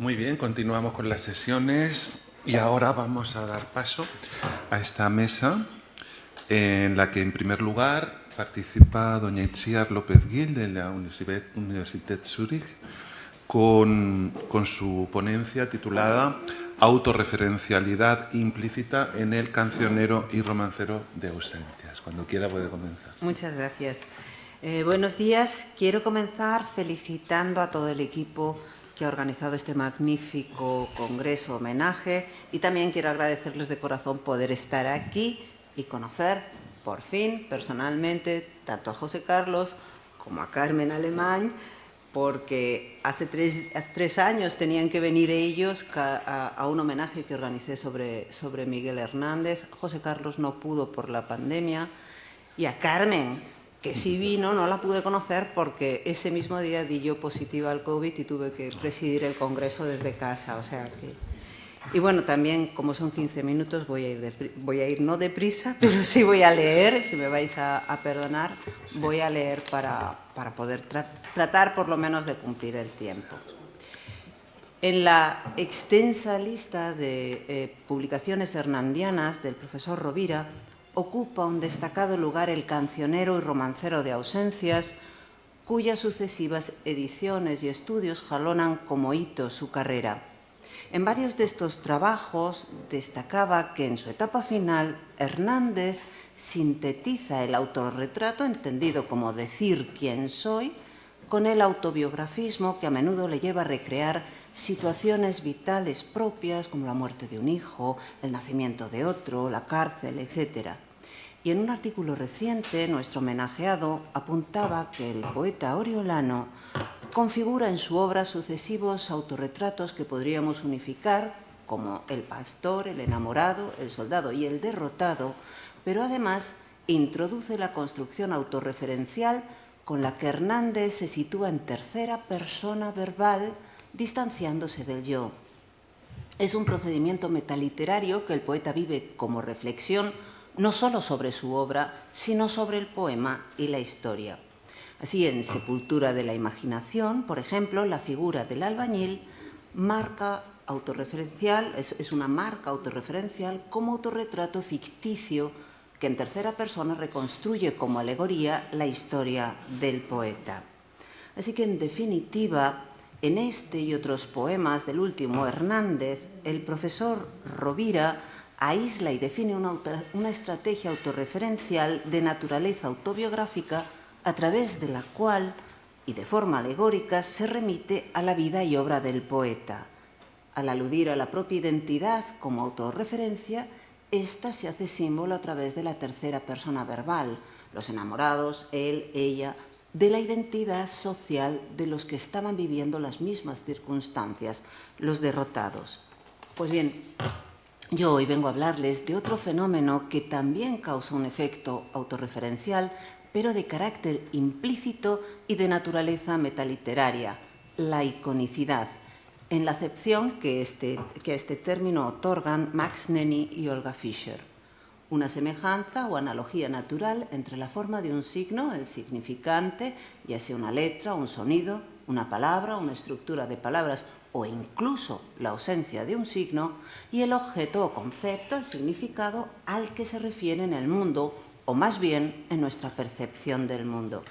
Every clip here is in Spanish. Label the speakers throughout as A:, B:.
A: Muy bien, continuamos con las sesiones y ahora vamos a dar paso a esta mesa en la que en primer lugar participa doña Itziar López Gil de la Universitat Zurich con su ponencia titulada Autorreferencialidad implícita en el cancionero y romancero de ausencias. Cuando quiera puede comenzar.
B: Muchas gracias. Buenos días. Quiero comenzar felicitando a todo el equipo que ha organizado este magnífico congreso homenaje y también quiero agradecerles de corazón poder estar aquí y conocer, por fin, personalmente, tanto a José Carlos como a Carmen Alemany, porque hace tres años tenían que venir ellos a un homenaje que organicé sobre Miguel Hernández. José Carlos no pudo por la pandemia y a Carmen, que sí vino, no la pude conocer porque ese mismo día di yo positiva al COVID y tuve que presidir el congreso desde casa, o sea que... Y bueno, también, como son 15 minutos, voy a ir no deprisa, pero sí voy a leer, si me vais a perdonar, voy a leer para poder tratar por lo menos de cumplir el tiempo. En la extensa lista de publicaciones hernandianas del profesor Rovira, ocupa un destacado lugar el cancionero y romancero de ausencias, cuyas sucesivas ediciones y estudios jalonan como hito su carrera. En varios de estos trabajos destacaba que en su etapa final Hernández sintetiza el autorretrato, entendido como decir quién soy, con el autobiografismo que a menudo le lleva a recrear situaciones vitales propias como la muerte de un hijo, el nacimiento de otro, la cárcel, etc. Y en un artículo reciente, nuestro homenajeado apuntaba que el poeta oriolano configura en su obra sucesivos autorretratos que podríamos unificar como el pastor, el enamorado, el soldado y el derrotado, pero además introduce la construcción autorreferencial con la que Hernández se sitúa en tercera persona verbal, distanciándose del yo. Es un procedimiento metaliterario que el poeta vive como reflexión no solo sobre su obra, sino sobre el poema y la historia. Así, en Sepultura de la imaginación, por ejemplo, la figura del albañil marca autorreferencial, es una marca autorreferencial como autorretrato ficticio que en tercera persona reconstruye como alegoría la historia del poeta. Así que, en definitiva, en este y otros poemas del último Hernández, el profesor Rovira aísla y define una estrategia autorreferencial de naturaleza autobiográfica a través de la cual, y de forma alegórica, se remite a la vida y obra del poeta. Al aludir a la propia identidad como autorreferencia, ésta se hace símbolo a través de la tercera persona verbal, los enamorados, él, ella, de la identidad social de los que estaban viviendo las mismas circunstancias, los derrotados. Pues bien, yo hoy vengo a hablarles de otro fenómeno que también causa un efecto autorreferencial, pero de carácter implícito y de naturaleza metaliteraria, la iconicidad, en la acepción que a este término otorgan Max Nenni y Olga Fischer. Una semejanza o analogía natural entre la forma de un signo, el significante, ya sea una letra, un sonido, una palabra, una estructura de palabras o incluso la ausencia de un signo, y el objeto o concepto, el significado al que se refiere en el mundo, o más bien en nuestra percepción del mundo.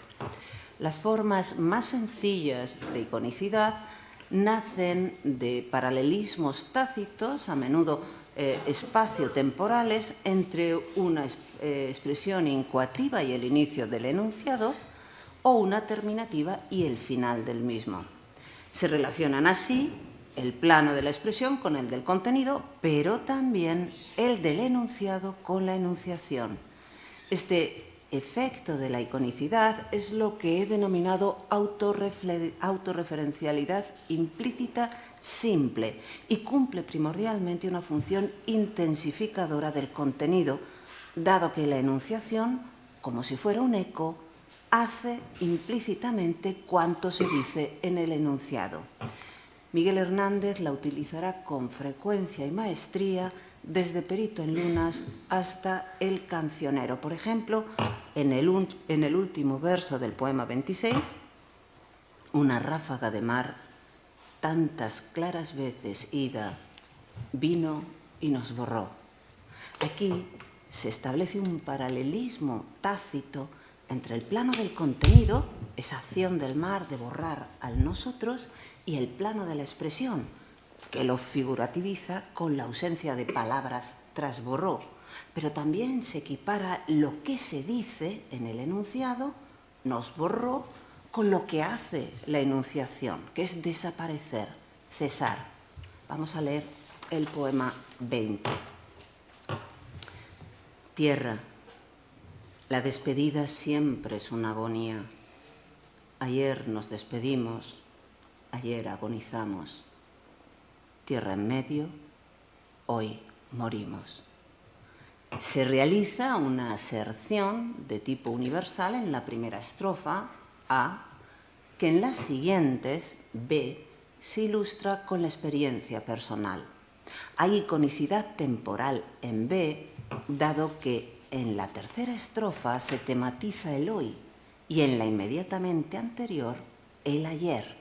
B: Las formas más sencillas de iconicidad nacen de paralelismos tácitos, a menudo espacio-temporales, entre una expresión incoativa y el inicio del enunciado, o una terminativa y el final del mismo. Se relacionan así el plano de la expresión con el del contenido, pero también el del enunciado con la enunciación. Este efecto de la iconicidad es lo que he denominado autorreferencialidad implícita simple y cumple primordialmente una función intensificadora del contenido, dado que la enunciación, como si fuera un eco, hace implícitamente cuanto se dice en el enunciado. Miguel Hernández la utilizará con frecuencia y maestría desde Perito en Lunas hasta El cancionero. Por ejemplo, en el último verso del poema 26, una ráfaga de mar tantas claras veces ida, vino y nos borró. Aquí se establece un paralelismo tácito entre el plano del contenido, esa acción del mar de borrar al nosotros, y el plano de la expresión, que lo figurativiza con la ausencia de palabras tras borró. Pero también se equipara lo que se dice en el enunciado, nos borró, con lo que hace la enunciación, que es desaparecer, cesar. Vamos a leer el poema 20. Tierra, la despedida siempre es una agonía. Ayer nos despedimos, ayer agonizamos. Tierra en medio, hoy morimos. Se realiza una aserción de tipo universal en la primera estrofa, A, que en las siguientes, B, se ilustra con la experiencia personal. Hay iconicidad temporal en B, dado que en la tercera estrofa se tematiza el hoy y en la inmediatamente anterior el ayer.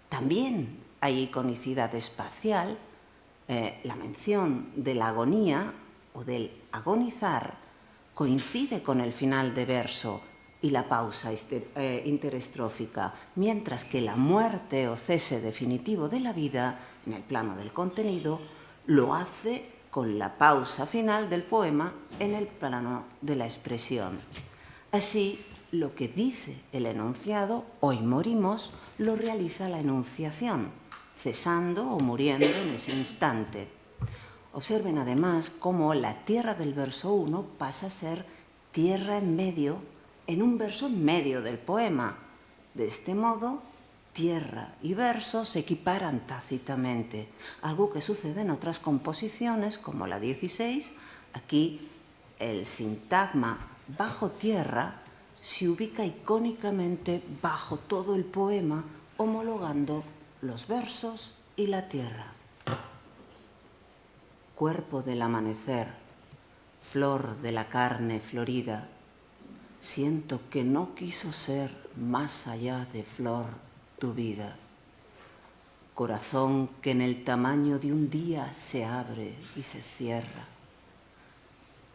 B: También hay iconicidad espacial, la mención de la agonía o del agonizar coincide con el final de verso y la pausa interestrófica, mientras que la muerte o cese definitivo de la vida, en el plano del contenido, lo hace con la pausa final del poema en el plano de la expresión. Así, lo que dice el enunciado, hoy morimos, lo realiza la enunciación, cesando o muriendo en ese instante. Observen además cómo la tierra del verso 1 pasa a ser tierra en medio, en un verso en medio del poema. De este modo, tierra y verso se equiparan tácitamente, algo que sucede en otras composiciones, como la 16. Aquí el sintagma bajo tierra se ubica icónicamente bajo todo el poema, homologando los versos y la tierra. Cuerpo del amanecer, flor de la carne florida, siento que no quiso ser más allá de flor tu vida. Corazón que en el tamaño de un día se abre y se cierra.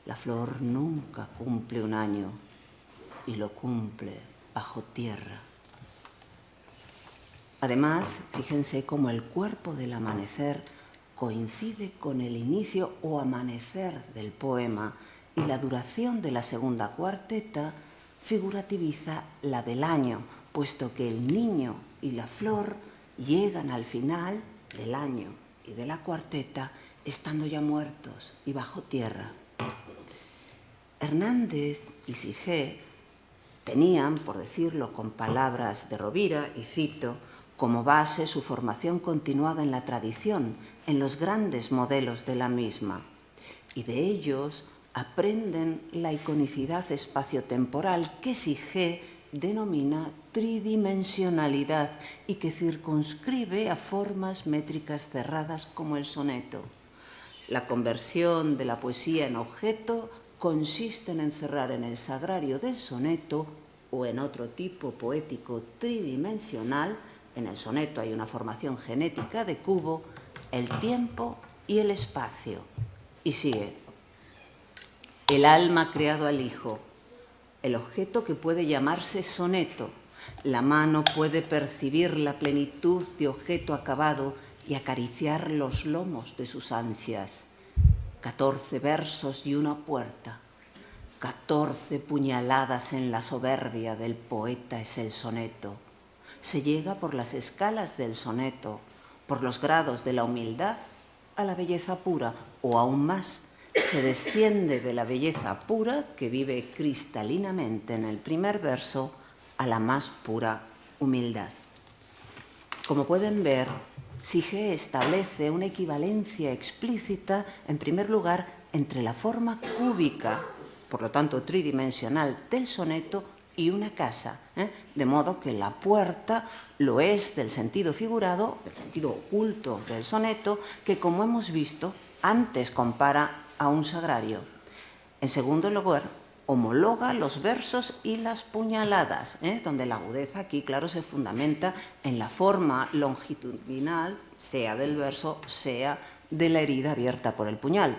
B: La flor nunca cumple un año y lo cumple bajo tierra. Además, fíjense cómo el cuerpo del amanecer coincide con el inicio o amanecer del poema y la duración de la segunda cuarteta figurativiza la del año, puesto que el niño y la flor llegan al final del año y de la cuarteta estando ya muertos y bajo tierra. Hernández y Sige tenían, por decirlo con palabras de Rovira, y cito, como base su formación continuada en la tradición, en los grandes modelos de la misma, y de ellos aprenden la iconicidad espaciotemporal que Sige denomina tridimensionalidad y que circunscribe a formas métricas cerradas como el soneto. La conversión de la poesía en objeto consiste en encerrar en el sagrario del soneto o en otro tipo poético tridimensional. En el soneto hay una formación genética de cubo, el tiempo y el espacio. Y sigue. El alma ha creado al hijo, el objeto que puede llamarse soneto. La mano puede percibir la plenitud de objeto acabado y acariciar los lomos de sus ansias. 14 versos y una puerta. 14 puñaladas en la soberbia del poeta es el soneto. Se llega por las escalas del soneto, por los grados de la humildad a la belleza pura, o aún más, se desciende de la belleza pura que vive cristalinamente en el primer verso a la más pura humildad. Como pueden ver, Sige establece una equivalencia explícita, en primer lugar, entre la forma cúbica, por lo tanto tridimensional, del soneto y una casa, de modo que la puerta lo es del sentido figurado, del sentido oculto del soneto, que, como hemos visto, antes compara a un sagrario. En segundo lugar, homologa los versos y las puñaladas, donde la agudeza aquí, claro, se fundamenta en la forma longitudinal, sea del verso, sea de la herida abierta por el puñal.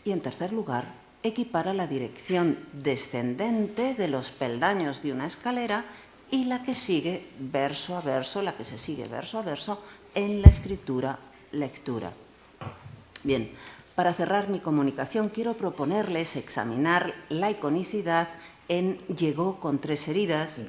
B: Y en tercer lugar, equipara la dirección descendente de los peldaños de una escalera y la que sigue verso a verso, la que se sigue verso a verso en la escritura-lectura. Bien, para cerrar mi comunicación quiero proponerles examinar la iconicidad en Llegó con 3 heridas,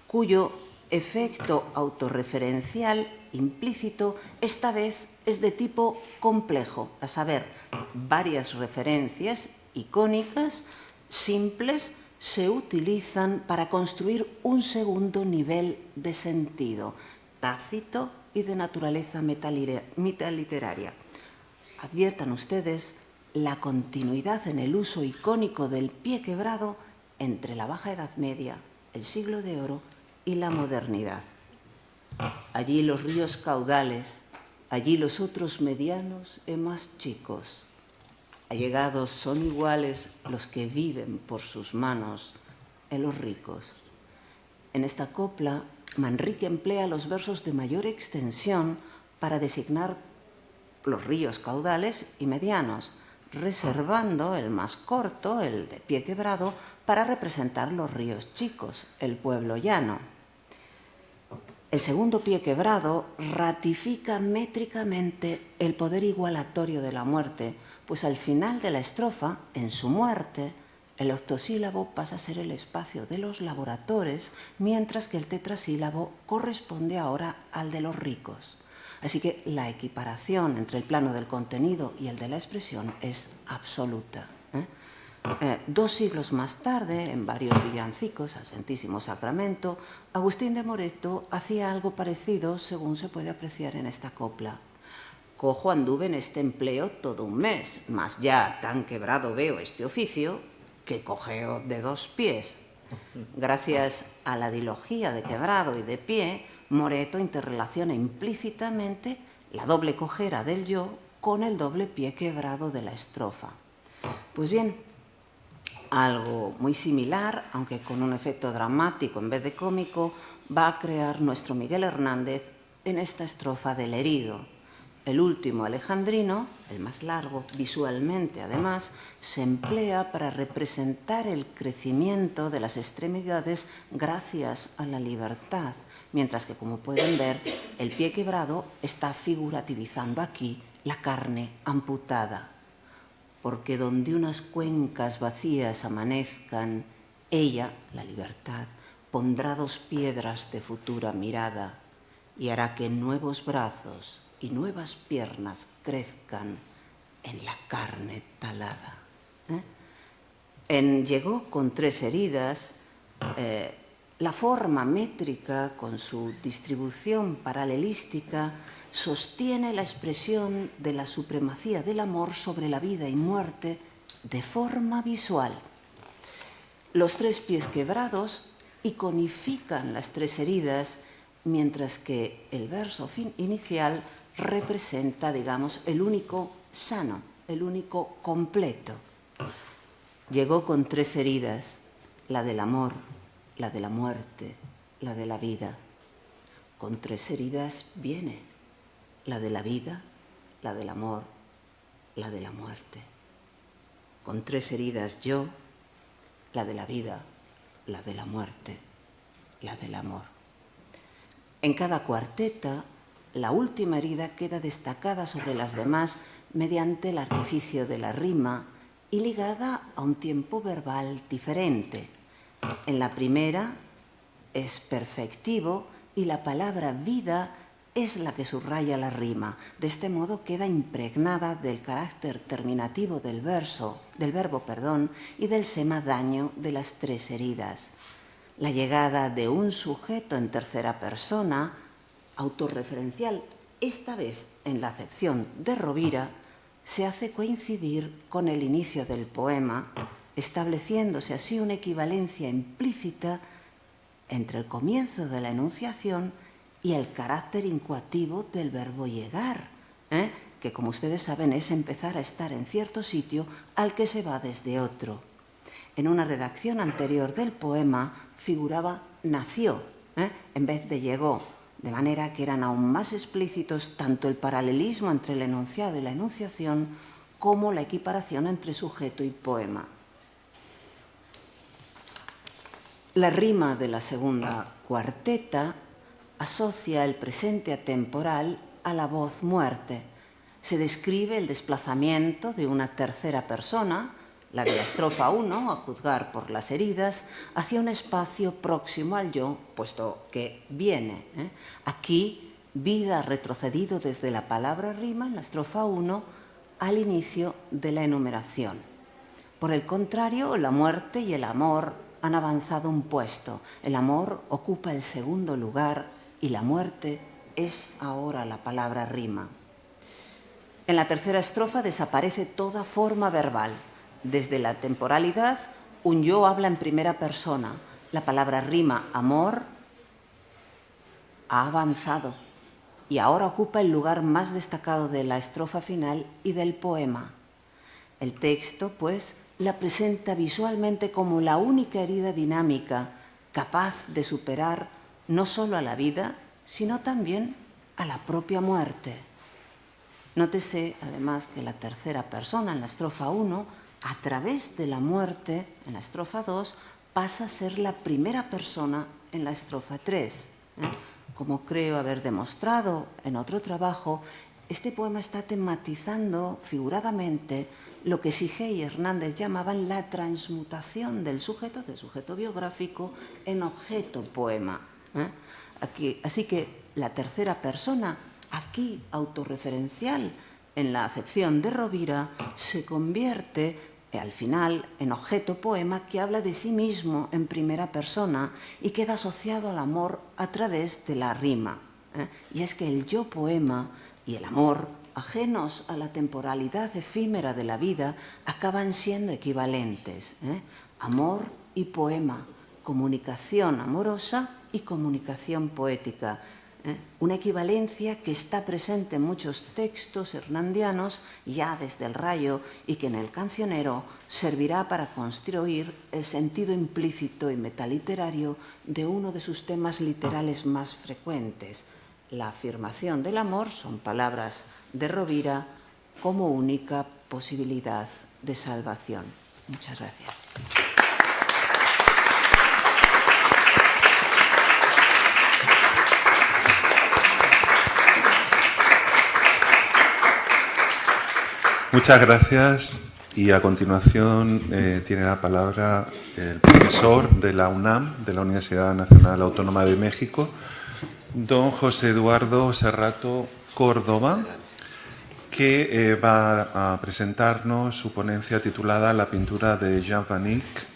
B: cuyo efecto autorreferencial implícito esta vez es de tipo complejo, a saber, varias referencias icónicas simples se utilizan para construir un segundo nivel de sentido, tácito y de naturaleza metaliteraria. Adviertan ustedes la continuidad en el uso icónico del pie quebrado entre la Baja Edad Media, el Siglo de Oro y la modernidad. Allí los ríos caudales, allí los otros medianos e más chicos. Allegados son iguales los que viven por sus manos en los ricos. En esta copla, Manrique emplea los versos de mayor extensión para designar los ríos caudales y medianos, reservando el más corto, el de pie quebrado, para representar los ríos chicos, el pueblo llano. El segundo pie quebrado ratifica métricamente el poder igualatorio de la muerte, pues al final de la estrofa, en su muerte, el octosílabo pasa a ser el espacio de los laboratores, mientras que el tetrasílabo corresponde ahora al de los ricos. Así que la equiparación entre el plano del contenido y el de la expresión es absoluta. 2 siglos más tarde, en varios villancicos al Santísimo Sacramento, Agustín de Moreto hacía algo parecido, según se puede apreciar en esta copla. Cojo anduve en este empleo todo un mes, mas ya tan quebrado veo este oficio que cojeo de 2 pies. Gracias a la dilogía de quebrado y de pie, Moreto interrelaciona implícitamente la doble cojera del yo con el doble pie quebrado de la estrofa. Pues bien, algo muy similar, aunque con un efecto dramático en vez de cómico, va a crear nuestro Miguel Hernández en esta estrofa del herido. El último alejandrino, el más largo, visualmente además, se emplea para representar el crecimiento de las extremidades gracias a la libertad, mientras que, como pueden ver, el pie quebrado está figurativizando aquí la carne amputada. Porque donde unas cuencas vacías amanezcan, ella, la libertad, pondrá 2 piedras de futura mirada y hará que nuevos brazos y nuevas piernas crezcan en la carne talada. En Llegó con 3 heridas, la forma métrica, con su distribución paralelística, sostiene la expresión de la supremacía del amor sobre la vida y muerte de forma visual. Los 3 pies quebrados iconifican las 3 heridas, mientras que el verso inicial representa, digamos, el único sano, el único completo. Llegó con 3 heridas, la del amor, la de la muerte, la de la vida. Con 3 heridas viene la de la vida, la del amor, la de la muerte. Con 3 heridas yo, la de la vida, la de la muerte, la del amor. En cada cuarteta, la última herida queda destacada sobre las demás mediante el artificio de la rima y ligada a un tiempo verbal diferente. En la primera es perfectivo y la palabra vida es la que subraya la rima. De este modo queda impregnada del carácter terminativo del verbo, y del sema daño de las 3 heridas. La llegada de un sujeto en tercera persona, autorreferencial, esta vez en la acepción de Rovira, se hace coincidir con el inicio del poema, estableciéndose así una equivalencia implícita entre el comienzo de la enunciación y el carácter incoativo del verbo llegar, que, como ustedes saben, es empezar a estar en cierto sitio al que se va desde otro. en una redacción anterior del poema figuraba nació, en vez de llegó, de manera que eran aún más explícitos tanto el paralelismo entre el enunciado y la enunciación como la equiparación entre sujeto y poema. La rima de la segunda cuarteta asocia el presente atemporal a la voz muerte. Se describe el desplazamiento de una tercera persona, la de la estrofa 1, a juzgar por las heridas, hacia un espacio próximo al yo, puesto que viene. Aquí, vida ha retrocedido desde la palabra rima, en la estrofa 1, al inicio de la enumeración. Por el contrario, la muerte y el amor han avanzado un puesto. El amor ocupa el segundo lugar y la muerte es ahora la palabra rima. En la tercera estrofa desaparece toda forma verbal. Desde la temporalidad, un yo habla en primera persona. La palabra rima, amor, ha avanzado y ahora ocupa el lugar más destacado de la estrofa final y del poema. El texto, pues, la presenta visualmente como la única herida dinámica capaz de superar no solo a la vida, sino también a la propia muerte. Nótese, además, que la tercera persona en la estrofa 1, a través de la muerte, en la estrofa 2, pasa a ser la primera persona en la estrofa 3. Como creo haber demostrado en otro trabajo, este poema está tematizando figuradamente lo que Sige y Hernández llamaban la transmutación del sujeto biográfico, en objeto poema. Así que la tercera persona, aquí autorreferencial en la acepción de Rovira, se convierte al final en objeto poema que habla de sí mismo en primera persona y queda asociado al amor a través de la rima. Y es que el yo poema y el amor, ajenos a la temporalidad efímera de la vida, acaban siendo equivalentes. Amor y poema, comunicación amorosa y comunicación poética. Una equivalencia que está presente en muchos textos hernandianos ya desde el Rayo y que en el Cancionero servirá para construir el sentido implícito y metaliterario de uno de sus temas literales más frecuentes. La afirmación del amor, son palabras de Rovira, como única posibilidad de salvación. Muchas gracias.
A: Muchas gracias y a continuación tiene la palabra el profesor de la UNAM, de la Universidad Nacional Autónoma de México, don José Eduardo Serrato Córdoba, que va a presentarnos su ponencia titulada La pintura de Jean Van Eyck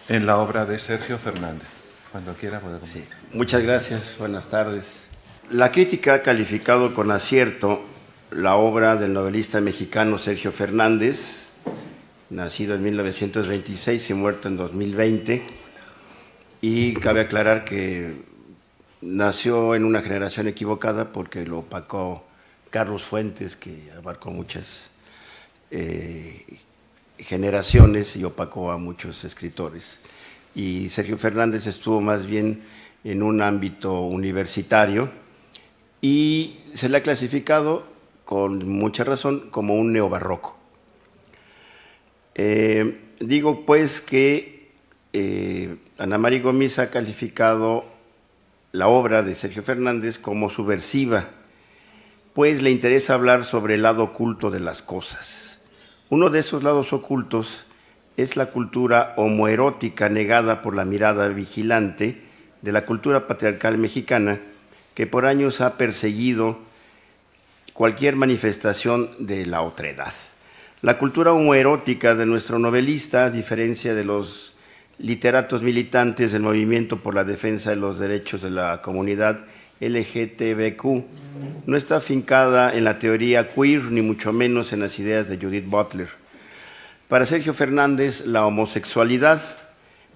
A: en la obra de Sergio Fernández. Cuando quiera puede comenzar.
C: Sí. Muchas gracias, buenas tardes. La crítica ha calificado con acierto la obra del novelista mexicano Sergio Fernández, nacido en 1926 y muerto en 2020, y cabe aclarar que nació en una generación equivocada porque lo opacó Carlos Fuentes, que abarcó muchas generaciones y opacó a muchos escritores. Y Sergio Fernández estuvo más bien en un ámbito universitario y se le ha clasificado con mucha razón como un neobarroco. Digo pues que Ana María Gómez ha calificado la obra de Sergio Fernández como subversiva, pues le interesa hablar sobre el lado oculto de las cosas. Uno de esos lados ocultos es la cultura homoerótica negada por la mirada vigilante de la cultura patriarcal mexicana, que por años ha perseguido cualquier manifestación de la otredad. La cultura homoerótica de nuestro novelista, a diferencia de los literatos militantes del movimiento por la defensa de los derechos de la comunidad LGTBQ, no está afincada en la teoría queer, ni mucho menos en las ideas de Judith Butler. Para Sergio Fernández, la homosexualidad,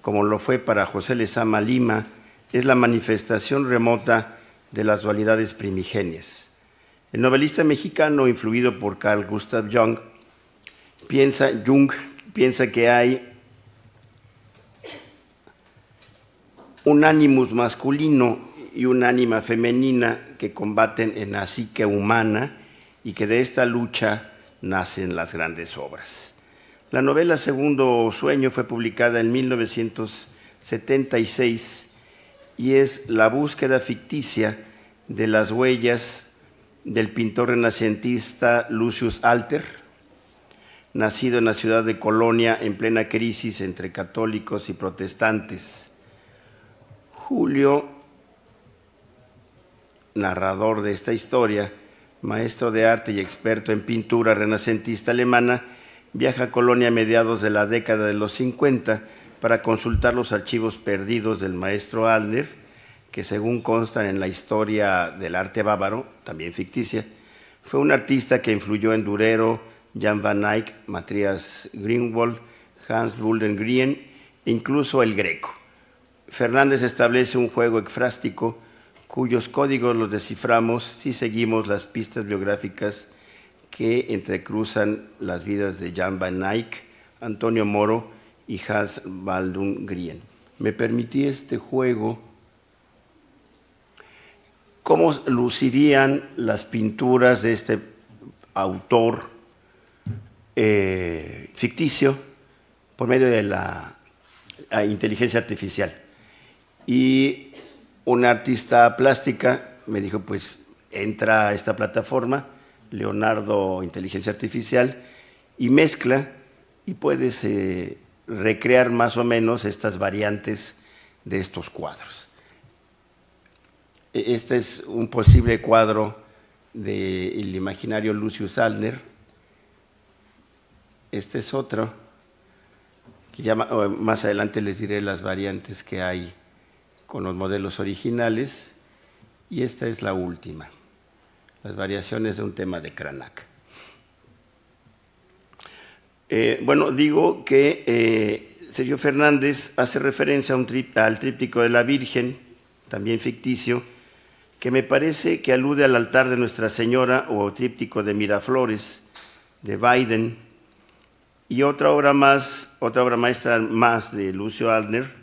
C: como lo fue para José Lezama Lima, es la manifestación remota de las dualidades primigenias. El novelista mexicano, influido por Carl Gustav Jung, piensa que hay un ánimus masculino y un ánima femenina que combaten en la psique humana y que de esta lucha nacen las grandes obras. La novela Segundo Sueño fue publicada en 1976 y es la búsqueda ficticia de las huellas del pintor renacentista Lucius Alter, nacido en la ciudad de Colonia en plena crisis entre católicos y protestantes. Julio, narrador de esta historia, maestro de arte y experto en pintura renacentista alemana, viaja a Colonia a mediados de la década de los 50 para consultar los archivos perdidos del maestro Adler, que según constan en la historia del arte bávaro, también ficticia, fue un artista que influyó en Durero, Jan van Eyck, Matthias Grünewald, Hans Buldengren e incluso el Greco. Fernández establece un juego ekfrástico cuyos códigos los desciframos si seguimos las pistas biográficas que entrecruzan las vidas de Jan van Eyck, Antonio Moro y Hans Buldengren. Me permití este juego. ¿Cómo lucirían las pinturas de este autor ficticio por medio de la inteligencia artificial? Y una artista plástica me dijo, pues entra a esta plataforma, Leonardo Inteligencia Artificial, y mezcla y puedes recrear más o menos estas variantes de estos cuadros. Este es un posible cuadro del imaginario Lucius Adler. Este es otro, que ya más adelante les diré las variantes que hay con los modelos originales. Y esta es la última, las variaciones de un tema de Cranach. Bueno, digo que Sergio Fernández hace referencia a al tríptico de la Virgen, también ficticio, que me parece que alude al altar de Nuestra Señora o tríptico de Miraflores, de Biden, y otra obra maestra más de Lucio Adler,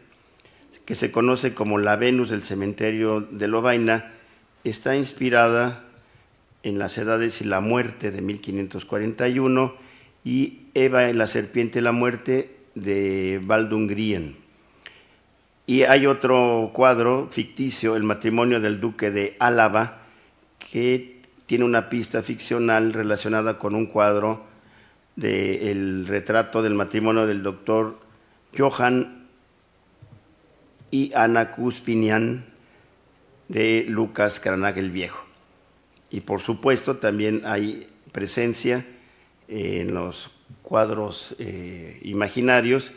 C: que se conoce como La Venus del cementerio de Lovaina, está inspirada en Las Edades y la Muerte de 1541 y Eva y la Serpiente y la Muerte de Buldengren. Y hay otro cuadro ficticio, El matrimonio del duque de Álava, que tiene una pista ficcional relacionada con un cuadro del retrato del matrimonio del doctor Johann y Ana Cuspinian de Lucas Cranach el Viejo. Y por supuesto también hay presencia en los cuadros imaginarios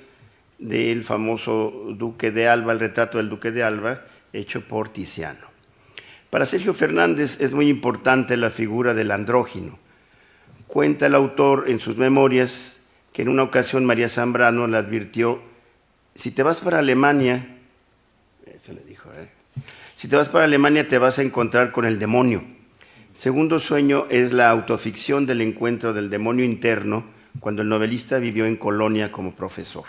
C: del famoso Duque de Alba, el retrato del Duque de Alba, hecho por Tiziano. Para Sergio Fernández es muy importante la figura del andrógino. Cuenta el autor en sus memorias que en una ocasión María Zambrano le advirtió: si te vas para Alemania, eso le dijo, si te vas para Alemania te vas a encontrar con el demonio. Segundo Sueño es la autoficción del encuentro del demonio interno cuando el novelista vivió en Colonia como profesor.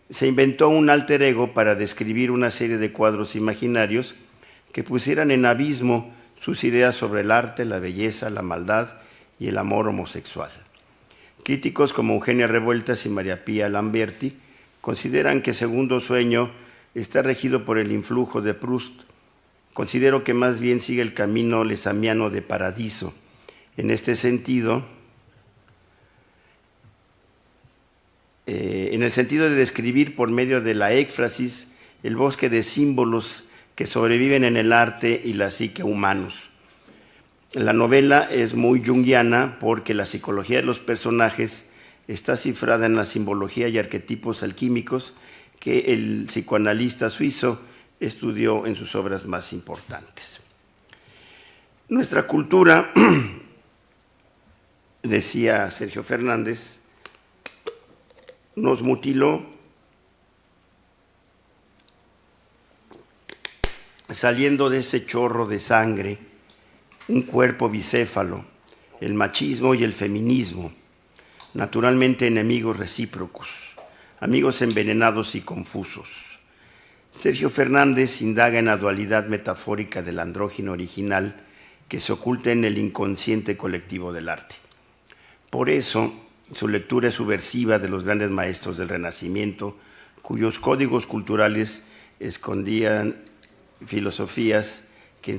C: Se inventó un alter ego para describir una serie de cuadros imaginarios que pusieran en abismo sus ideas sobre el arte, la belleza, la maldad y el amor homosexual. Críticos como Eugenia Revueltas y María Pía Lamberti consideran que Segundo Sueño está regido por el influjo de Proust. Considero que más bien sigue el camino lesamiano de Paradiso. En este sentido, en el sentido de describir por medio de la éfrasis el bosque de símbolos que sobreviven en el arte y la psique humanos. La novela es muy junguiana porque la psicología de los personajes está cifrada en la simbología y arquetipos alquímicos que el psicoanalista suizo estudió en sus obras más importantes. Nuestra cultura, decía Sergio Fernández, nos mutiló saliendo de ese chorro de sangre un cuerpo bicéfalo, el machismo y el feminismo, naturalmente enemigos recíprocos, amigos envenenados y confusos. Sergio Fernández indaga en la dualidad metafórica del andrógino original que se oculta en el inconsciente colectivo del arte. Por eso, su lectura es subversiva de los grandes maestros del Renacimiento, cuyos códigos culturales escondían filosofías que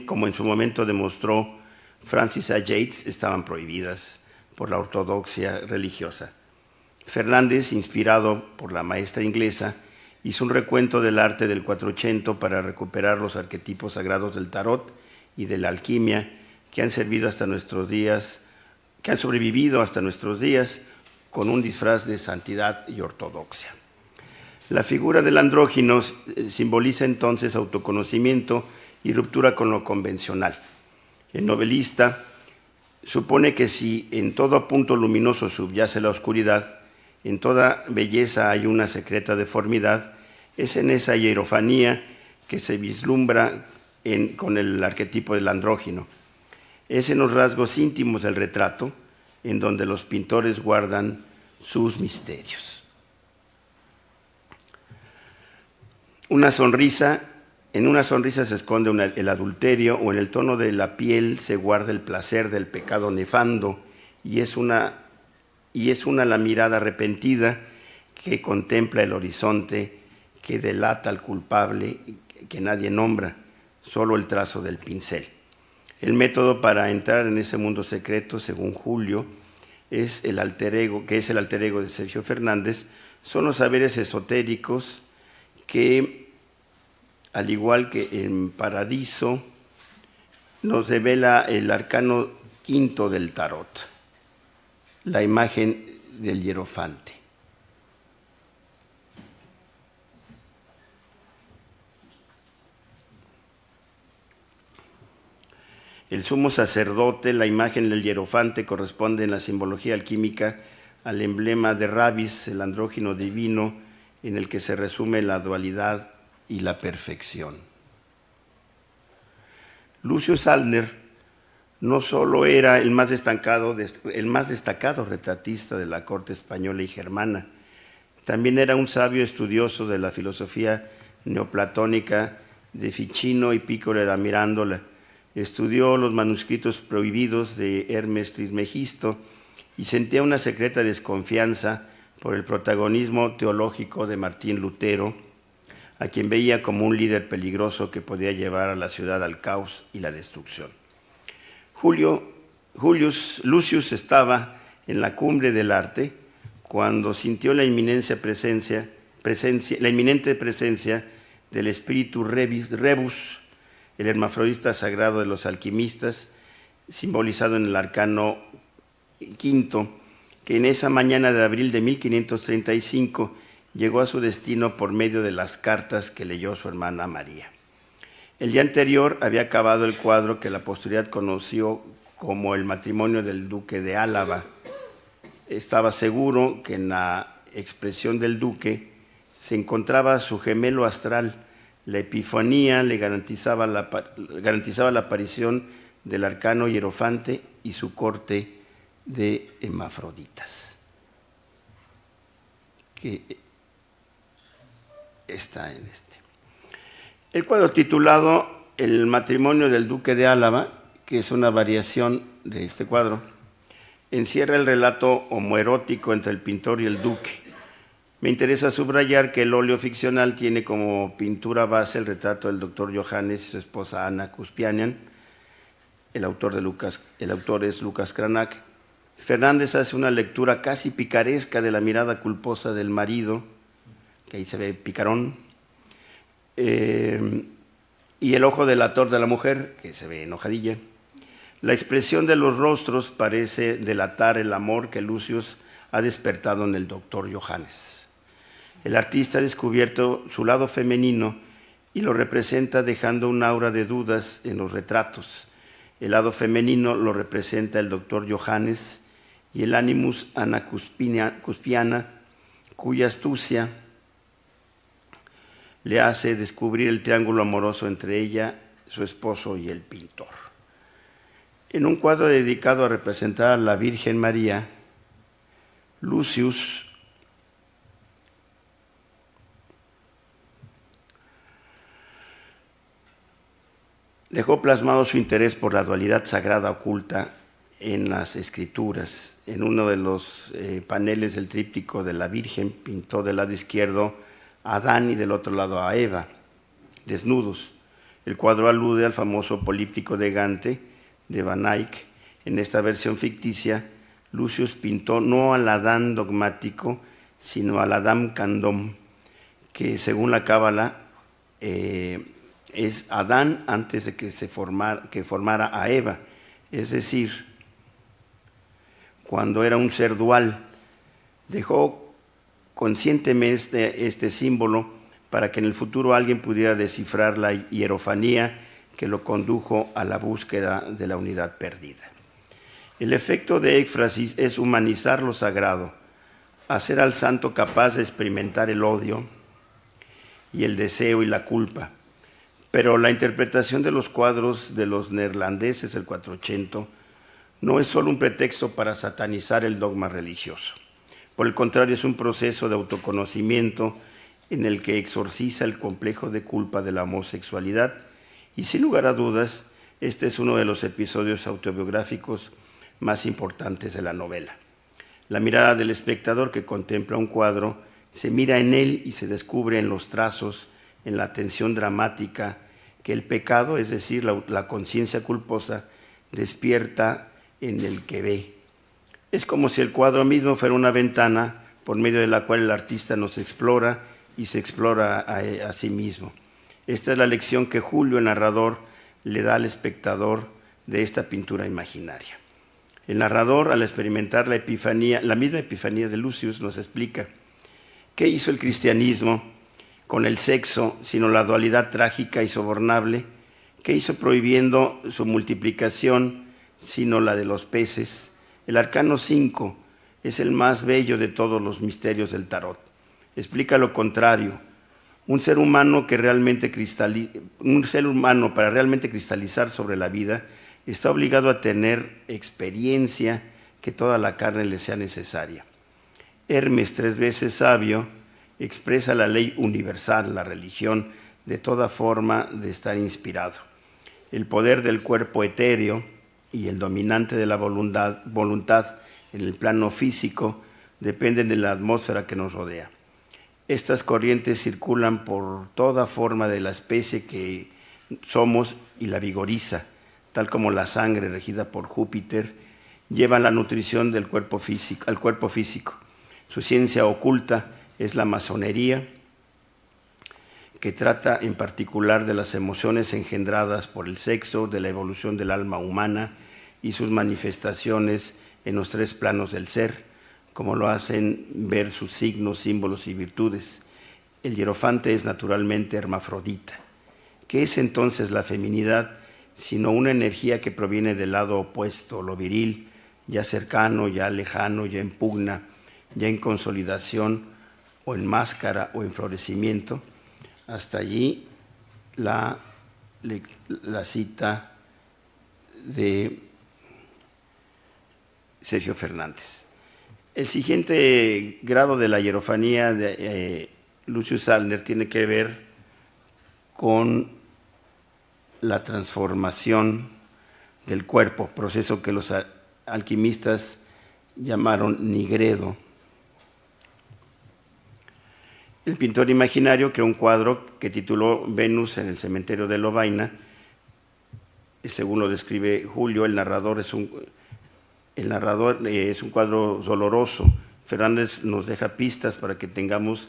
C: como en su momento demostró Francis A. Yates, estaban prohibidas por la ortodoxia religiosa. Fernández, inspirado por la maestra inglesa, hizo un recuento del arte del 480 para recuperar los arquetipos sagrados del tarot y de la alquimia que han sobrevivido hasta nuestros días con un disfraz de santidad y ortodoxia. La figura del andrógino simboliza entonces autoconocimiento y ruptura con lo convencional. El novelista supone que si en todo punto luminoso subyace la oscuridad, en toda belleza hay una secreta deformidad, es en esa hierofanía que se vislumbra con el arquetipo del andrógino. Es en los rasgos íntimos del retrato en donde los pintores guardan sus misterios. En una sonrisa se esconde el adulterio, o en el tono de la piel se guarda el placer del pecado nefando, y es una la mirada arrepentida que contempla el horizonte, que delata al culpable que nadie nombra, solo el trazo del pincel. El método para entrar en ese mundo secreto, según Julio, que es el alter ego de Sergio Fernández, son los saberes esotéricos que, al igual que en Paradiso, nos revela el arcano quinto del tarot, la imagen del hierofante. El sumo sacerdote, la imagen del hierofante, corresponde en la simbología alquímica al emblema de Rabis, el andrógino divino, en el que se resume la dualidad y la perfección. Lucio Salner no solo era el más destacado retratista de la corte española y germana, también era un sabio estudioso de la filosofía neoplatónica de Ficino y Pícoro da Mirandola. Estudió los manuscritos prohibidos de Hermes Trismegisto y sentía una secreta desconfianza por el protagonismo teológico de Martín Lutero, a quien veía como un líder peligroso que podía llevar a la ciudad al caos y la destrucción. Lucius estaba en la cumbre del arte cuando sintió la inminente presencia del espíritu rebus, el hermafrodita sagrado de los alquimistas, simbolizado en el arcano quinto, que en esa mañana de abril de 1535 llegó a su destino por medio de las cartas que leyó su hermana María. El día anterior había acabado el cuadro que la posteridad conoció como el matrimonio del duque de Álava. Estaba seguro que en la expresión del duque se encontraba su gemelo astral. La epifanía le garantizaba la aparición del arcano hierofante y su corte de hermafroditas, que está en este. El cuadro titulado El matrimonio del duque de Álava, que es una variación de este cuadro, encierra el relato homoerótico entre el pintor y el duque. Me interesa subrayar que el óleo ficcional tiene como pintura base el retrato del doctor Johannes y su esposa Anna Cuspianian. El autor es Lucas Cranach. Fernández hace una lectura casi picaresca de la mirada culposa del marido, que ahí se ve picarón, y el ojo delator de la mujer, que se ve enojadilla. La expresión de los rostros parece delatar el amor que Lucius ha despertado en el doctor Johannes. El artista ha descubierto su lado femenino y lo representa dejando un aura de dudas en los retratos. El lado femenino lo representa el doctor Johannes y el animus Anna Cuspiana, cuya astucia le hace descubrir el triángulo amoroso entre ella, su esposo y el pintor. En un cuadro dedicado a representar a la Virgen María, Lucius Dejó plasmado su interés por la dualidad sagrada oculta en las escrituras. En uno de los paneles del tríptico de la Virgen pintó del lado izquierdo a Adán y del otro lado a Eva, desnudos. El cuadro alude al famoso políptico de Gante, de Van Eyck. En esta versión ficticia, Lucius pintó no al Adán dogmático, sino al Adam Candom, que según la Cábala es Adán antes de que formara a Eva, es decir, cuando era un ser dual. Dejó conscientemente este símbolo para que en el futuro alguien pudiera descifrar la hierofanía que lo condujo a la búsqueda de la unidad perdida. El efecto de éfrasis es humanizar lo sagrado, hacer al santo capaz de experimentar el odio y el deseo y la culpa. Pero la interpretación de los cuadros de los neerlandeses del 480 no es solo un pretexto para satanizar el dogma religioso. Por el contrario, es un proceso de autoconocimiento en el que exorciza el complejo de culpa de la homosexualidad y, sin lugar a dudas, este es uno de los episodios autobiográficos más importantes de la novela. La mirada del espectador que contempla un cuadro se mira en él y se descubre en los trazos, en la tensión dramática que el pecado, es decir, la conciencia culposa, despierta en el que ve. Es como si el cuadro mismo fuera una ventana por medio de la cual el artista nos explora y se explora a sí mismo. Esta es la lección que Julio, el narrador, le da al espectador de esta pintura imaginaria. El narrador, al experimentar la misma epifanía de Lucius, nos explica qué hizo el cristianismo con el sexo, sino la dualidad trágica y sobornable, qué hizo prohibiendo su multiplicación, sino la de los peces. El arcano 5 es el más bello de todos los misterios del tarot. Explica lo contrario. Un ser humano para realmente cristalizar sobre la vida está obligado a tener experiencia que toda la carne le sea necesaria. Hermes, 3 veces sabio, expresa la ley universal, la religión, de toda forma de estar inspirado. El poder del cuerpo etéreo y el dominante de la voluntad en el plano físico dependen de la atmósfera que nos rodea. Estas corrientes circulan por toda forma de la especie que somos y la vigoriza, tal como la sangre regida por Júpiter lleva la nutrición del cuerpo físico, al cuerpo físico. Su ciencia oculta es la masonería, que trata en particular de las emociones engendradas por el sexo, de la evolución del alma humana y sus manifestaciones en los 3 planos del ser, como lo hacen ver sus signos, símbolos y virtudes. El hierofante es naturalmente hermafrodita. ¿Qué es entonces la feminidad, sino una energía que proviene del lado opuesto, lo viril, ya cercano, ya lejano, ya en pugna, ya en consolidación, o en máscara, o en florecimiento? Hasta allí la cita de Sergio Fernández. El siguiente grado de la hierofanía de Lucius Allner tiene que ver con la transformación del cuerpo, proceso que los alquimistas llamaron nigredo. El pintor imaginario creó un cuadro que tituló Venus en el cementerio de Lovaina. Según lo describe Julio, el narrador es un cuadro doloroso. Fernández nos deja pistas para que tengamos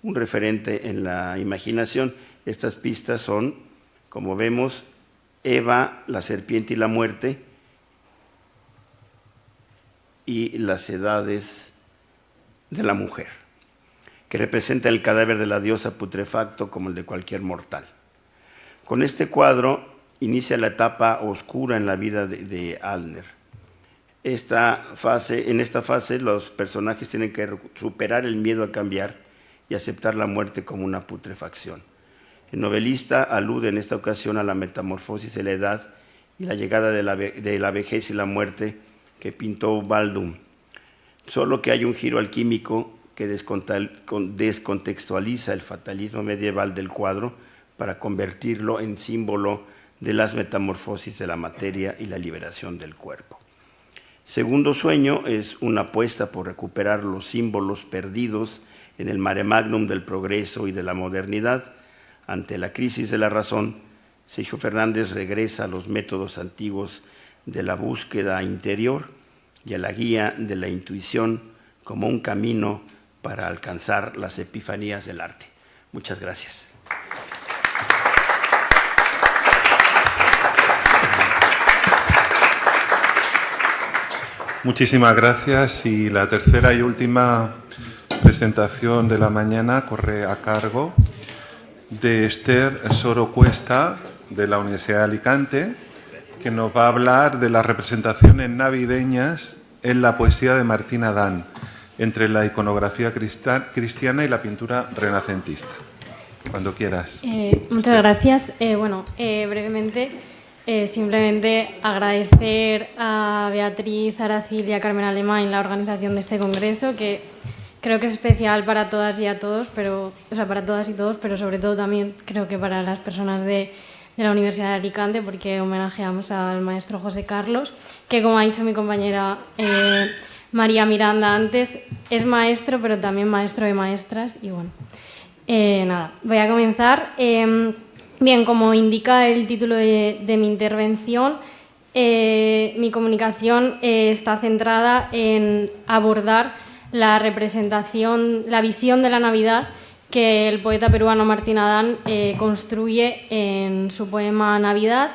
C: un referente en la imaginación. Estas pistas son, como vemos, Eva, la serpiente y la muerte, y las edades de la mujer, que representa el cadáver de la diosa putrefacto como el de cualquier mortal. Con este cuadro inicia la etapa oscura en la vida de Allner. En esta fase los personajes tienen que superar el miedo a cambiar y aceptar la muerte como una putrefacción. El novelista alude en esta ocasión a la metamorfosis de la edad y la llegada de la vejez y la muerte que pintó Baldung. Solo que hay un giro alquímico que descontextualiza el fatalismo medieval del cuadro para convertirlo en símbolo de las metamorfosis de la materia y la liberación del cuerpo. Segundo sueño es una apuesta por recuperar los símbolos perdidos en el mare magnum del progreso y de la modernidad. Ante la crisis de la razón, Sergio Fernández regresa a los métodos antiguos de la búsqueda interior y a la guía de la intuición como un camino para alcanzar las epifanías del arte. Muchas gracias.
A: Muchísimas gracias, y la tercera y última presentación de la mañana corre a cargo de Esther Soro Cuesta, de la Universidad de Alicante, que nos va a hablar de las representaciones navideñas en la poesía de Martín Adán, entre la iconografía cristiana y la pintura renacentista. Cuando quieras.
D: Muchas gracias. Brevemente, simplemente agradecer a Beatriz Aracil y a Carmen Alemán la organización de este congreso, que creo que es especial para todas y todos, pero sobre todo también creo que para las personas de la Universidad de Alicante, porque homenajeamos al maestro José Carlos, que, como ha dicho mi compañera María Miranda antes, es maestro, pero también maestro de maestras. Y bueno, voy a comenzar. Bien, como indica el título de mi intervención, mi comunicación está centrada en abordar la representación, la visión de la Navidad que el poeta peruano Martín Adán construye en su poema Navidad,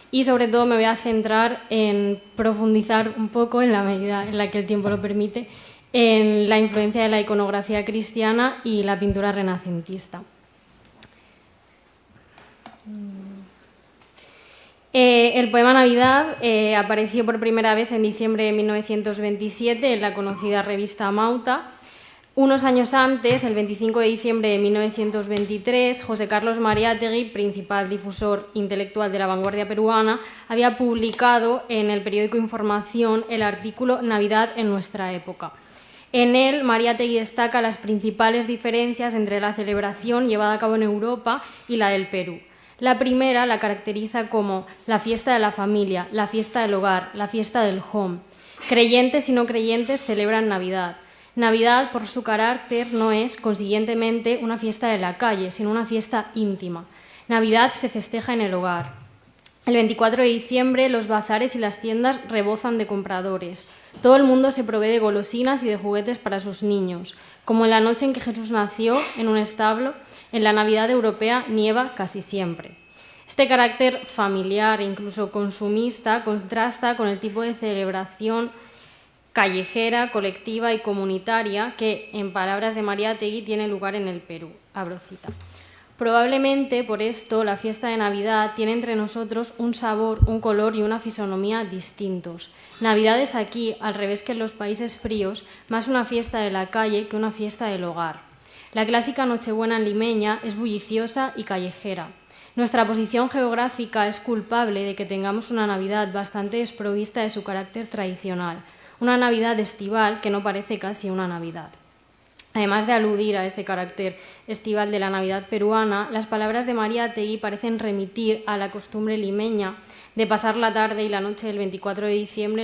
D: y sobre todo me voy a centrar en profundizar un poco, en la medida en la que el tiempo lo permite, en la influencia de la iconografía cristiana y la pintura renacentista. El poema Navidad apareció por primera vez en diciembre de 1927 en la conocida revista Mauta. Unos años antes, el 25 de diciembre de 1923, José Carlos Mariátegui, principal difusor intelectual de la vanguardia peruana, había publicado en el periódico Información el artículo Navidad en nuestra época. En él, Mariátegui destaca las principales diferencias entre la celebración llevada a cabo en Europa y la del Perú. La primera la caracteriza como la fiesta de la familia, la fiesta del hogar, la fiesta del home. Creyentes y no creyentes celebran Navidad. Navidad, por su carácter, no es, consiguientemente, una fiesta de la calle, sino una fiesta íntima. Navidad se festeja en el hogar. El 24 de diciembre los bazares y las tiendas rebozan de compradores. Todo el mundo se provee de golosinas y de juguetes para sus niños. Como en la noche en que Jesús nació, en un establo, en la Navidad europea nieva casi siempre. Este carácter familiar e incluso consumista contrasta con el tipo de celebración callejera, colectiva y comunitaria que, en palabras de Mariátegui, tiene lugar en el Perú. Abro cita. Probablemente por esto la fiesta de Navidad tiene entre nosotros un sabor, un color y una fisonomía distintos. Navidad es aquí, al revés que en los países fríos, más una fiesta de la calle que una fiesta del hogar. La clásica Nochebuena limeña es bulliciosa y callejera. Nuestra posición geográfica es culpable de que tengamos una Navidad bastante desprovista de su carácter tradicional, una Navidad estival que no parece casi una Navidad. Además de aludir a ese carácter estival de la Navidad peruana, las palabras de Mariátegui parecen remitir a la costumbre limeña de pasar la tarde y la noche del 24 de diciembre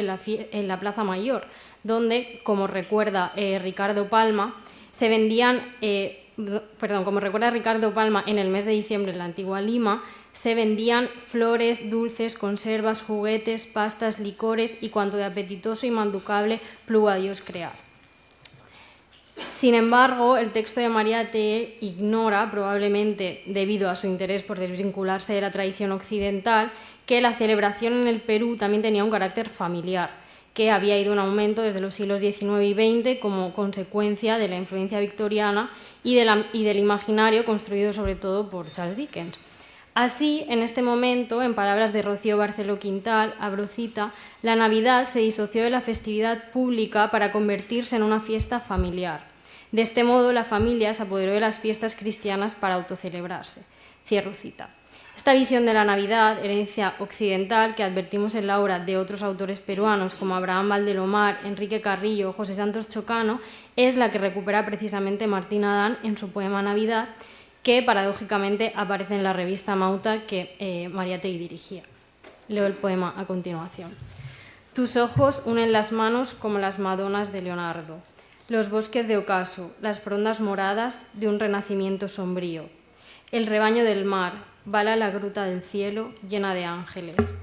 D: en la Plaza Mayor, donde, como recuerda Ricardo Palma, como recuerda Ricardo Palma, en el mes de diciembre en la antigua Lima, se vendían flores, dulces, conservas, juguetes, pastas, licores y cuanto de apetitoso y manducable plugo a Dios crear. Sin embargo, el texto de Mariátegui ignora, probablemente debido a su interés por desvincularse de la tradición occidental, que la celebración en el Perú también tenía un carácter familiar, que había ido en aumento desde los siglos XIX y XX como consecuencia de la influencia victoriana y del imaginario construido sobre todo por Charles Dickens. Así, en este momento, en palabras de Rocío Barceló Quintal, abro cita, la Navidad se disoció de la festividad pública para convertirse en una fiesta familiar. De este modo, la familia se apoderó de las fiestas cristianas para autocelebrarse. Cierro cita. Esta visión de la Navidad, herencia occidental que advertimos en la obra de otros autores peruanos como Abraham Valdelomar, Enrique Carrillo o José Santos Chocano, es la que recupera precisamente Martín Adán en su poema Navidad, que paradójicamente aparece en la revista Mauta que Mariátegui dirigía. Leo el poema a continuación. Tus ojos unen las manos como las Madonas de Leonardo, los bosques de ocaso, las frondas moradas de un renacimiento sombrío. El rebaño del mar bala la gruta del cielo llena de ángeles.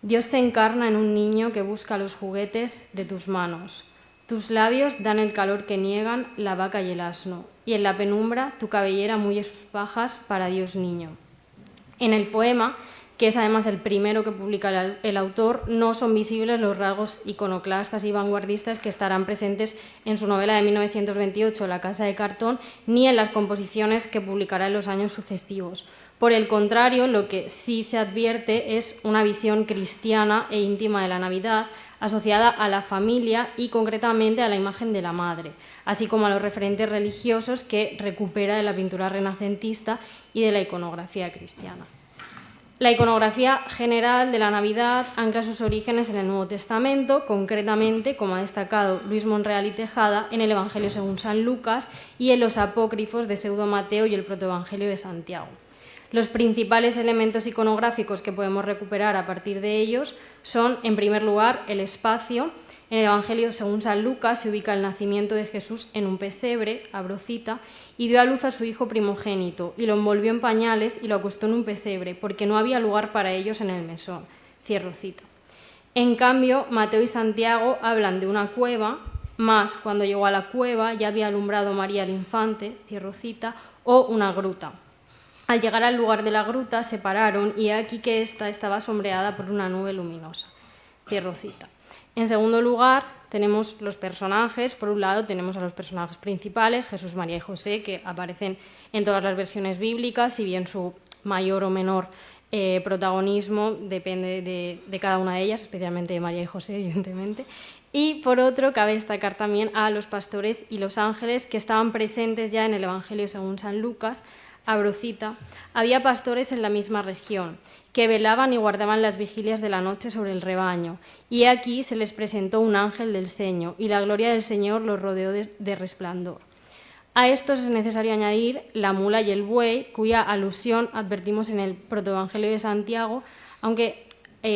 D: Dios se encarna en un niño que busca los juguetes de tus manos. Tus labios dan el calor que niegan la vaca y el asno, y en la penumbra tu cabellera mulle sus pajas para Dios niño. En el poema, que es además el primero que publica el autor, no son visibles los rasgos iconoclastas y vanguardistas que estarán presentes en su novela de 1928, La casa de cartón, ni en las composiciones que publicará en los años sucesivos. Por el contrario, lo que sí se advierte es una visión cristiana e íntima de la Navidad, asociada a la familia y concretamente a la imagen de la madre, así como a los referentes religiosos que recupera de la pintura renacentista y de la iconografía cristiana. La iconografía general de la Navidad ancla sus orígenes en el Nuevo Testamento, concretamente, como ha destacado Luis Monreal y Tejada, en el Evangelio según San Lucas y en los apócrifos de Pseudo Mateo y el Protoevangelio de Santiago. Los principales elementos iconográficos que podemos recuperar a partir de ellos son, en primer lugar, el espacio. En el Evangelio según San Lucas se ubica el nacimiento de Jesús en un pesebre, abro cita, y dio a luz a su hijo primogénito, y lo envolvió en pañales y lo acostó en un pesebre, porque no había lugar para ellos en el mesón, cierro cita. En cambio, Mateo y Santiago hablan de una cueva, más cuando llegó a la cueva ya había alumbrado María al infante, cierro cita, o una gruta. Al llegar al lugar de la gruta se pararon y aquí que ésta estaba sombreada por una nube luminosa. Cierro cita. En segundo lugar, tenemos los personajes. Por un lado, tenemos a los personajes principales, Jesús, María y José, que aparecen en todas las versiones bíblicas, si bien su mayor o menor protagonismo depende de cada una de ellas, especialmente de María y José, evidentemente. Y por otro, cabe destacar también a los pastores y los ángeles que estaban presentes ya en el Evangelio según San Lucas. Abro cita, había pastores en la misma región, que velaban y guardaban las vigilias de la noche sobre el rebaño, y aquí se les presentó un ángel del Señor, y la gloria del Señor los rodeó de resplandor. A estos es necesario añadir la mula y el buey, cuya alusión advertimos en el Protoevangelio de Santiago, aunque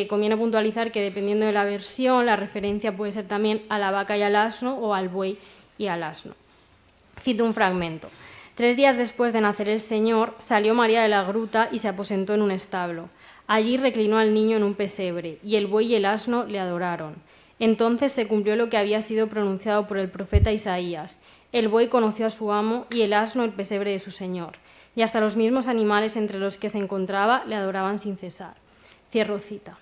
D: conviene puntualizar que dependiendo de la versión, la referencia puede ser también a la vaca y al asno o al buey y al asno. Cito un fragmento. 3 días después de nacer el Señor, salió María de la gruta y se aposentó en un establo. Allí reclinó al niño en un pesebre, y el buey y el asno le adoraron. Entonces se cumplió lo que había sido pronunciado por el profeta Isaías. El buey conoció a su amo y el asno el pesebre de su Señor. Y hasta los mismos animales entre los que se encontraba le adoraban sin cesar. Cierro cita.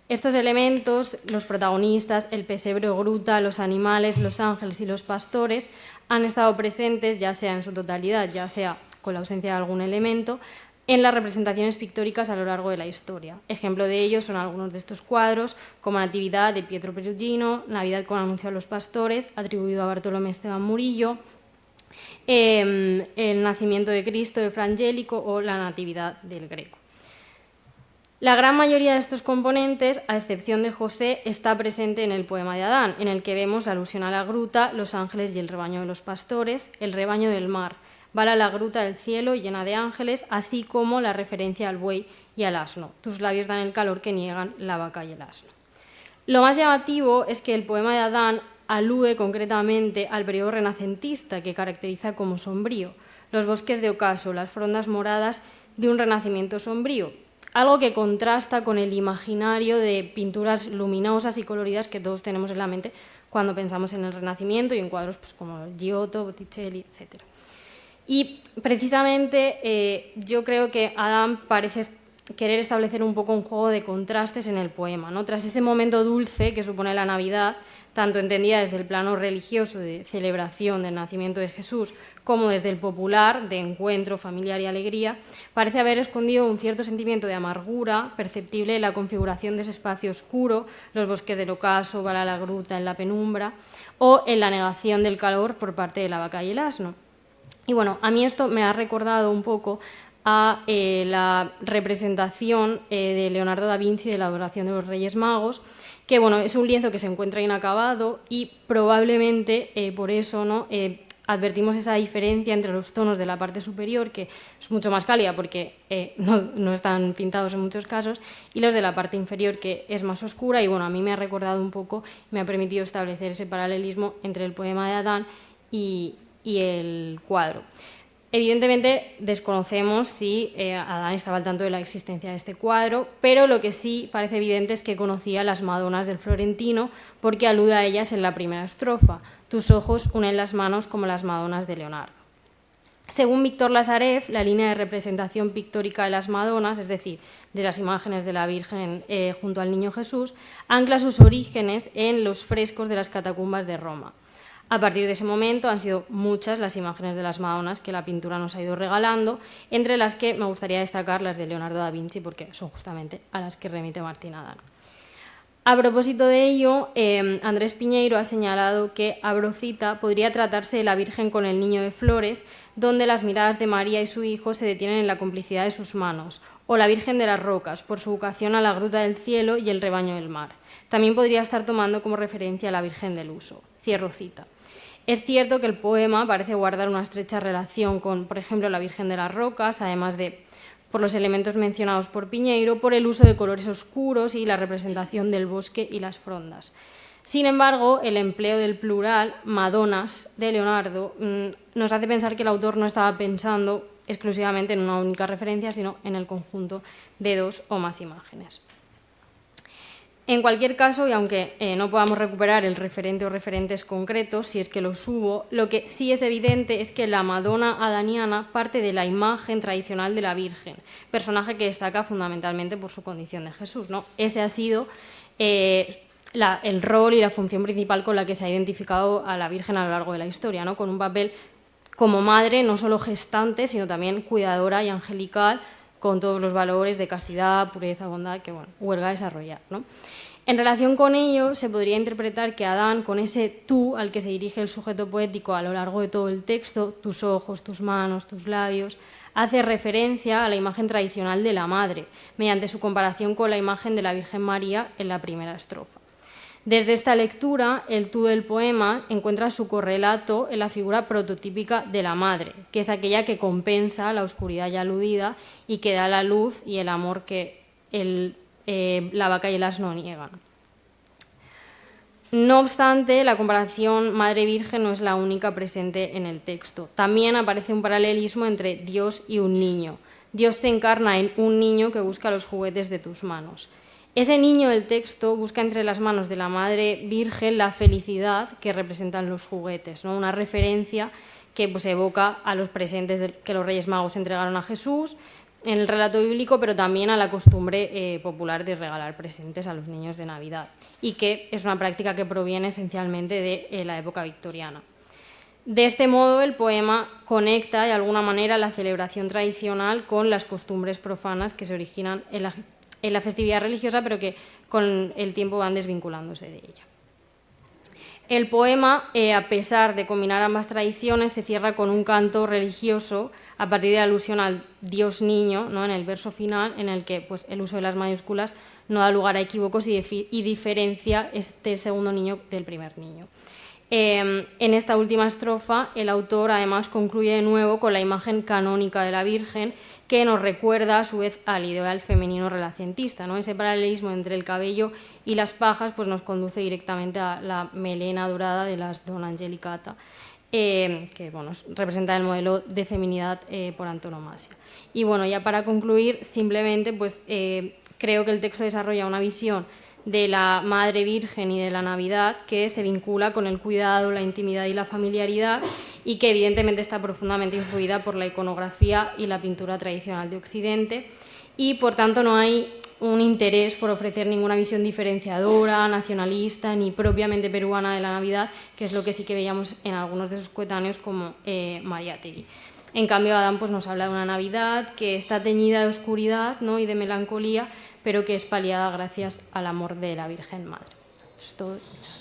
D: Estos elementos, los protagonistas, el pesebre o gruta, los animales, los ángeles y los pastores, han estado presentes, ya sea en su totalidad, ya sea con la ausencia de algún elemento, en las representaciones pictóricas a lo largo de la historia. Ejemplo de ello son algunos de estos cuadros, como Natividad de Pietro Perugino, Navidad con anuncio a los pastores, atribuido a Bartolomé Esteban Murillo, el Nacimiento de Cristo de Frangélico o la Natividad del Greco. La gran mayoría de estos componentes, a excepción de José, está presente en el poema de Adán, en el que vemos la alusión a la gruta, los ángeles y el rebaño de los pastores, el rebaño del mar, bala la gruta del cielo llena de ángeles, así como la referencia al buey y al asno. Tus labios dan el calor que niegan la vaca y el asno. Lo más llamativo es que el poema de Adán alude concretamente al periodo renacentista, que caracteriza como sombrío, los bosques de ocaso, las frondas moradas de un renacimiento sombrío, algo que contrasta con el imaginario de pinturas luminosas y coloridas que todos tenemos en la mente cuando pensamos en el Renacimiento y en cuadros pues, como Giotto, Botticelli, etc. Y precisamente yo creo que Adán parece querer establecer un poco un juego de contrastes en el poema, ¿no? Tras ese momento dulce que supone la Navidad, tanto entendida desde el plano religioso de celebración del nacimiento de Jesús como desde el popular de encuentro, familiar y alegría, parece haber escondido un cierto sentimiento de amargura perceptible en la configuración de ese espacio oscuro, los bosques del ocaso, bala la gruta en la penumbra, o en la negación del calor por parte de la vaca y el asno. Y bueno, a mí esto me ha recordado un poco a la representación de Leonardo da Vinci de la adoración de los Reyes Magos, que bueno, es un lienzo que se encuentra inacabado y probablemente por eso, ¿no? advertimos esa diferencia entre los tonos de la parte superior, que es mucho más cálida porque no están pintados en muchos casos, y los de la parte inferior, que es más oscura. Y bueno, a mí me ha recordado un poco, me ha permitido establecer ese paralelismo entre el poema de Adán y el cuadro. Evidentemente desconocemos si Adán estaba al tanto de la existencia de este cuadro, pero lo que sí parece evidente es que conocía las Madonas del Florentino, porque alude a ellas en la primera estrofa: tus ojos unen las manos como las Madonas de Leonardo. Según Víctor Lazarev, la línea de representación pictórica de las Madonas, es decir, de las imágenes de la Virgen junto al Niño Jesús, ancla sus orígenes en los frescos de las catacumbas de Roma. A partir de ese momento han sido muchas las imágenes de las Madonas que la pintura nos ha ido regalando, entre las que me gustaría destacar las de Leonardo da Vinci, porque son justamente a las que remite Martín Adán. A propósito de ello, Andrés Piñeiro ha señalado que Abrocita podría tratarse de la Virgen con el Niño de Flores, donde las miradas de María y su hijo se detienen en la complicidad de sus manos, o la Virgen de las Rocas, por su vocación a la Gruta del Cielo y el rebaño del mar. También podría estar tomando como referencia a la Virgen del Uso. Cierro cita. Es cierto que el poema parece guardar una estrecha relación con, por ejemplo, la Virgen de las Rocas, además de, por los elementos mencionados por Piñeiro, por el uso de colores oscuros y la representación del bosque y las frondas. Sin embargo, el empleo del plural, Madonas, de Leonardo, nos hace pensar que el autor no estaba pensando exclusivamente en una única referencia, sino en el conjunto de dos o más imágenes. En cualquier caso, y aunque no podamos recuperar el referente o referentes concretos, si es que los hubo, lo que sí es evidente es que la Madonna adaniana parte de la imagen tradicional de la Virgen, personaje que destaca fundamentalmente por su condición de Jesús, ¿no? Ese ha sido el rol y la función principal con la que se ha identificado a la Virgen a lo largo de la historia, ¿no? Con un papel como madre, no solo gestante, sino también cuidadora y angelical, con todos los valores de castidad, pureza, bondad, que bueno, huelga desarrollar, ¿no? En relación con ello, se podría interpretar que Adán, con ese tú al que se dirige el sujeto poético a lo largo de todo el texto, tus ojos, tus manos, tus labios, hace referencia a la imagen tradicional de la madre, mediante su comparación con la imagen de la Virgen María en la primera estrofa. Desde esta lectura, el tú del poema encuentra su correlato en la figura prototípica de la madre, que es aquella que compensa la oscuridad ya aludida y que da la luz y el amor que la vaca y el asno niegan. No obstante, la comparación madre-virgen no es la única presente en el texto. También aparece un paralelismo entre Dios y un niño. Dios se encarna en un niño que busca los juguetes de tus manos. Ese niño del texto busca entre las manos de la Madre Virgen la felicidad que representan los juguetes, ¿no? Una referencia que pues, evoca a los presentes que los Reyes Magos entregaron a Jesús en el relato bíblico, pero también a la costumbre popular de regalar presentes a los niños de Navidad, y que es una práctica que proviene esencialmente de la época victoriana. De este modo, el poema conecta de alguna manera la celebración tradicional con las costumbres profanas que se originan en la festividad religiosa, pero que con el tiempo van desvinculándose de ella. El poema, a pesar de combinar ambas tradiciones, se cierra con un canto religioso a partir de la alusión al Dios niño, ¿no? En el verso final, en el que pues, el uso de las mayúsculas no da lugar a equívocos y diferencia este segundo niño del primer niño. En esta última estrofa, el autor además concluye de nuevo con la imagen canónica de la Virgen, que nos recuerda a su vez al ideal femenino renacentista, ¿no? Ese paralelismo entre el cabello y las pajas pues, nos conduce directamente a la melena dorada de las Donna Angelicata, que bueno, representa el modelo de feminidad por antonomasia. Y bueno, ya para concluir, simplemente pues, creo que el texto desarrolla una visión de la Madre Virgen y de la Navidad que se vincula con el cuidado, la intimidad y la familiaridad, y que evidentemente está profundamente influida por la iconografía y la pintura tradicional de Occidente, y por tanto no hay un interés por ofrecer ninguna visión diferenciadora, nacionalista ni propiamente peruana de la Navidad, que es lo que sí que veíamos en algunos de sus coetáneos como Mariátegui. En cambio, Adán pues, nos habla de una Navidad que está teñida de oscuridad, ¿no? Y de melancolía, pero que es paliada gracias al amor de la Virgen Madre. Esto es todo.